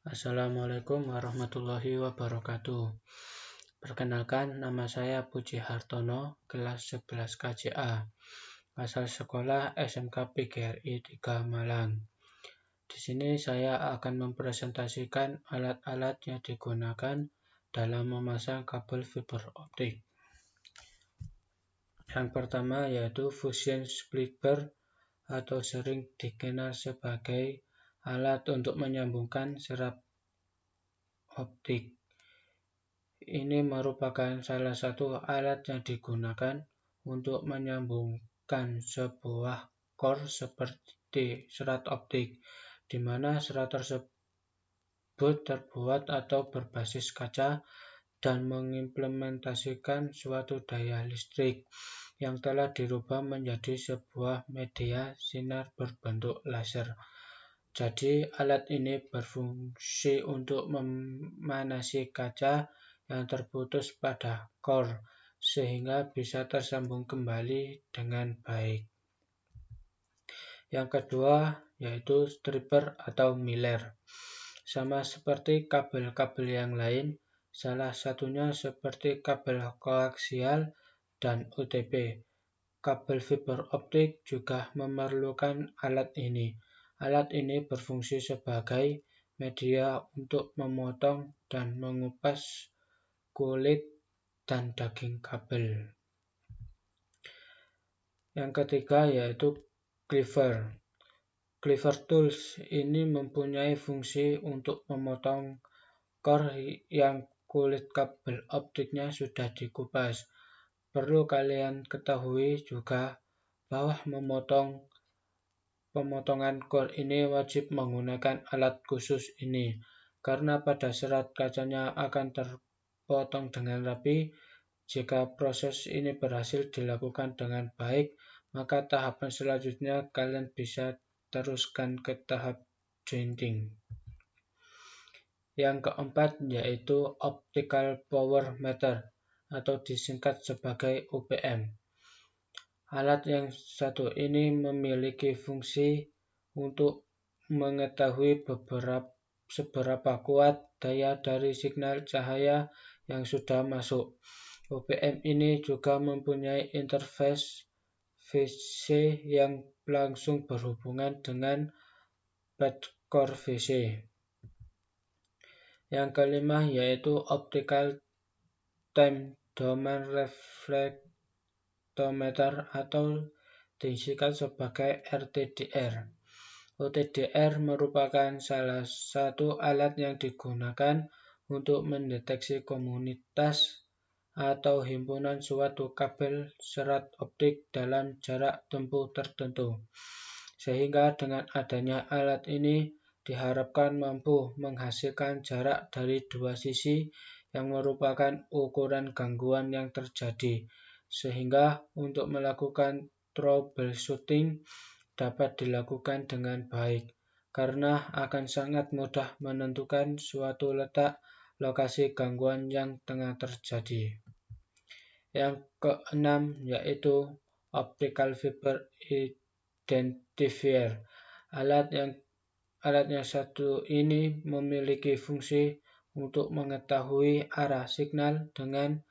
Assalamualaikum warahmatullahi wabarakatuh. Perkenalkan, nama saya Puji Hartono, kelas 11 KJA, asal sekolah SMK PGRI 3 Malang. Di sini saya akan mempresentasikan alat-alat yang digunakan dalam memasang kabel fiber optik. Yang pertama yaitu fusion splitter atau sering dikenal sebagai alat untuk menyambungkan serat optik. Ini merupakan salah satu alat yang digunakan untuk menyambungkan sebuah core seperti serat optik, di mana serat tersebut terbuat atau berbasis kaca dan mengimplementasikan suatu daya listrik yang telah dirubah menjadi sebuah media sinar berbentuk laser. Jadi, alat ini berfungsi untuk memanasi kaca yang terputus pada core, sehingga bisa tersambung kembali dengan baik. Yang kedua, yaitu stripper atau Miller. Sama seperti kabel-kabel yang lain, salah satunya seperti kabel koaksial dan UTP. Kabel fiber optik juga memerlukan alat ini. Alat ini berfungsi sebagai media untuk memotong dan mengupas kulit dan daging kabel. Yang ketiga yaitu cleaver. Cleaver tools ini mempunyai fungsi untuk memotong core yang kulit kabel optiknya sudah dikupas. Perlu kalian ketahui juga bahwa pemotongan core ini wajib menggunakan alat khusus ini, karena pada serat kacanya akan terpotong dengan rapi. Jika proses ini berhasil dilakukan dengan baik, maka tahapan selanjutnya kalian bisa teruskan ke tahap jointing. Yang keempat yaitu optical power meter atau disingkat sebagai OPM. Alat yang satu ini memiliki fungsi untuk mengetahui seberapa kuat daya dari signal cahaya yang sudah masuk. OPM ini juga mempunyai interface VC yang langsung berhubungan dengan padcore VC. Yang kelima yaitu optical time domain reflectometer atau disingkat sebagai RTDR. RTDR merupakan salah satu alat yang digunakan untuk mendeteksi komunitas atau himpunan suatu kabel serat optik dalam jarak tempuh tertentu. Sehingga dengan adanya alat ini diharapkan mampu menghasilkan jarak dari dua sisi yang merupakan ukuran gangguan yang terjadi, sehingga untuk melakukan troubleshooting dapat dilakukan dengan baik, karena akan sangat mudah menentukan suatu letak lokasi gangguan yang tengah terjadi. Yang keenam yaitu optical fiber identifier. Alat yang satu ini memiliki fungsi untuk mengetahui arah signal dengan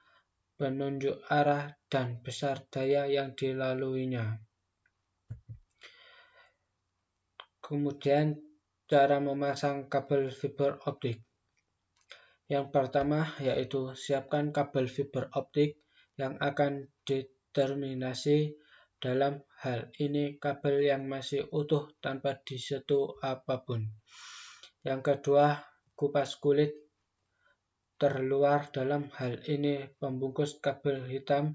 penunjuk arah dan besar daya yang dilaluinya. Kemudian cara memasang kabel fiber optik. Yang pertama yaitu siapkan kabel fiber optik yang akan diterminasi. Dalam hal ini kabel yang masih utuh tanpa disentuh apapun. Yang kedua, kupas kulit terluar. Dalam hal ini pembungkus kabel hitam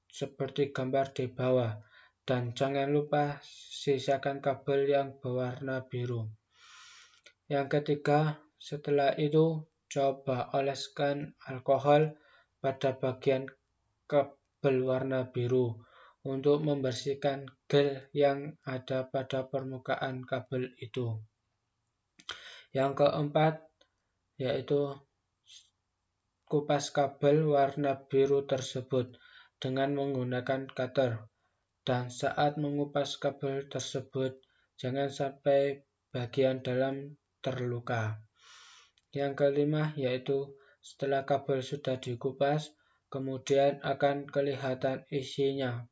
seperti gambar di bawah. Dan jangan lupa sisakan kabel yang berwarna biru. Yang ketiga, setelah itu coba oleskan alkohol pada bagian kabel warna biru untuk membersihkan gel yang ada pada permukaan kabel itu. Yang keempat yaitu kupas kabel warna biru tersebut dengan menggunakan cutter. Dan saat mengupas kabel tersebut, jangan sampai bagian dalam terluka. Yang kelima yaitu setelah kabel sudah dikupas, kemudian akan kelihatan isinya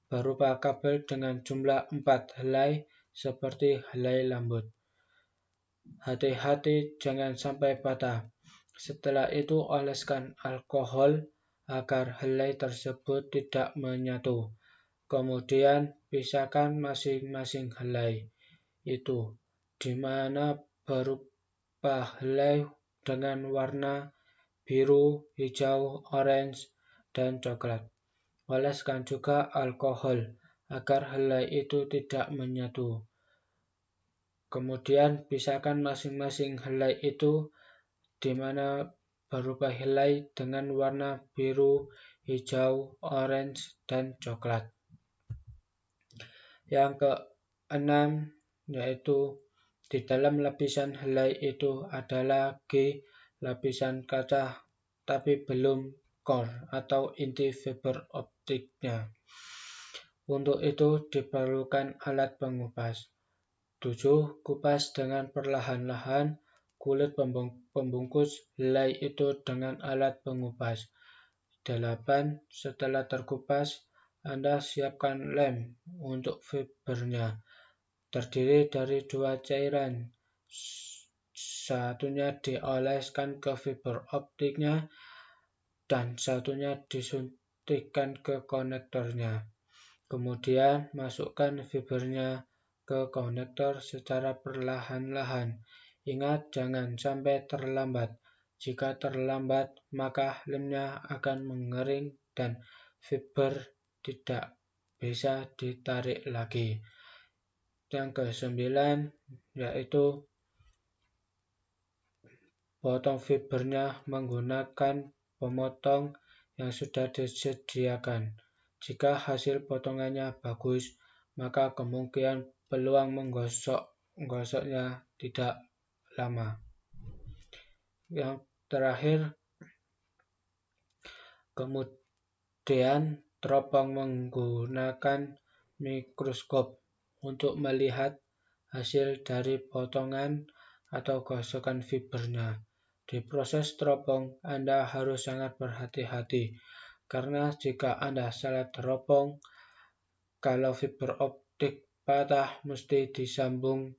berupa kabel dengan jumlah 4 helai seperti helai lembut. Hati-hati jangan sampai patah. Setelah itu oleskan alkohol agar helai tersebut tidak menyatu. Kemudian pisahkan masing-masing helai itu, di mana berupa helai dengan warna biru, hijau, orange, dan coklat. Oleskan juga alkohol agar helai itu tidak menyatu. Kemudian pisahkan masing-masing helai itu, di mana berupa helai dengan warna biru, hijau, orange, dan coklat. Yang keenam yaitu di dalam lapisan helai itu ada lagi lapisan kaca tapi belum core atau inti fiber optiknya. Untuk itu diperlukan alat pengupas. 7. Kupas dengan perlahan-lahan kulit pembungkus helai itu dengan alat pengupas. 8. Setelah terkupas, Anda siapkan lem untuk fibernya. Terdiri dari 2 cairan. Satunya dioleskan ke fiber optiknya dan satunya disuntikkan ke konektornya. Kemudian masukkan fibernya ke konektor secara perlahan-lahan. Ingat, jangan sampai terlambat. Jika terlambat, maka lemnya akan mengering dan fiber tidak bisa ditarik lagi. Yang ke-9 yaitu potong fibernya menggunakan pemotong yang sudah disediakan. Jika hasil potongannya bagus, maka kemungkinan peluang menggosoknya tidak lama. Yang terakhir, kemudian teropong menggunakan mikroskop untuk melihat hasil dari potongan atau gosokan fibernya. Di proses teropong, Anda harus sangat berhati-hati, karena jika Anda salah teropong, kalau fiber optik patah mesti disambung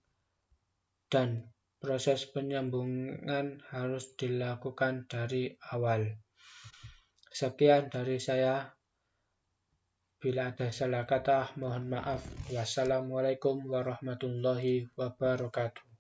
dan proses penyambungan harus dilakukan dari awal. Sekian dari saya. Bila ada salah kata, mohon maaf. Wassalamualaikum warahmatullahi wabarakatuh.